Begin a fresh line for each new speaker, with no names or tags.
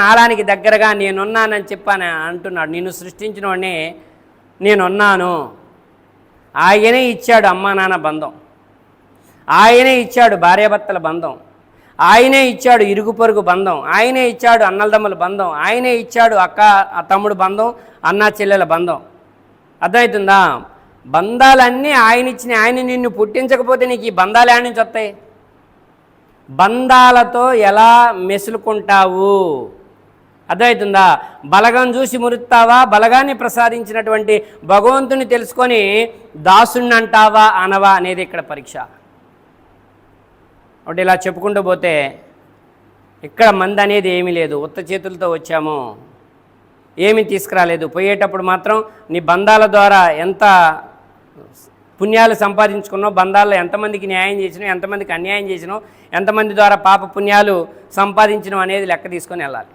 నాలానికి దగ్గరగా నేనున్నానని చెప్పాను అంటున్నాడు. నిన్ను సృష్టించిన వాడిని నేనున్నాను. ఆయనే ఇచ్చాడు అమ్మా నాన్న బంధం, ఆయనే ఇచ్చాడు భార్యాభర్తల బంధం, ఆయనే ఇచ్చాడు ఇరుగు పొరుగు బంధం, ఆయనే ఇచ్చాడు అన్నలదమ్ముల బంధం, ఆయనే ఇచ్చాడు అక్క తమ్ముడు బంధం, అన్నా చెల్లెల బంధం. అర్థమవుతుందా? బంధాలన్నీ ఆయన ఇచ్చిన. ఆయన నిన్ను పుట్టించకపోతే నీకు ఈ బంధాలు ఏడ నుంచి వస్తాయి? బంధాలతో ఎలా మెసులుకుంటావు? అర్థమవుతుందా? బలగం చూసి మురుస్తావా? బలగాన్ని ప్రసాదించినటువంటి భగవంతుని తెలుసుకొని దాసుణ్ణి అంటావా అనవా అనేది ఇక్కడ పరీక్ష. ఒకటి ఇలా చెప్పుకుంటూ పోతే ఇక్కడ మంది అనేది ఏమీ లేదు. ఉత్త చేతులతో వచ్చాము, ఏమీ తీసుకురాలేదు. పోయేటప్పుడు మాత్రం నీ బంధాల ద్వారా ఎంత పుణ్యాలు సంపాదించుకున్నావు, బంధాల్లో ఎంతమందికి న్యాయం చేసినావు, ఎంతమందికి అన్యాయం చేసినావు, ఎంతమంది ద్వారా పాప పుణ్యాలు సంపాదించినావు అనేది లెక్క తీసుకొని వెళ్ళాలి.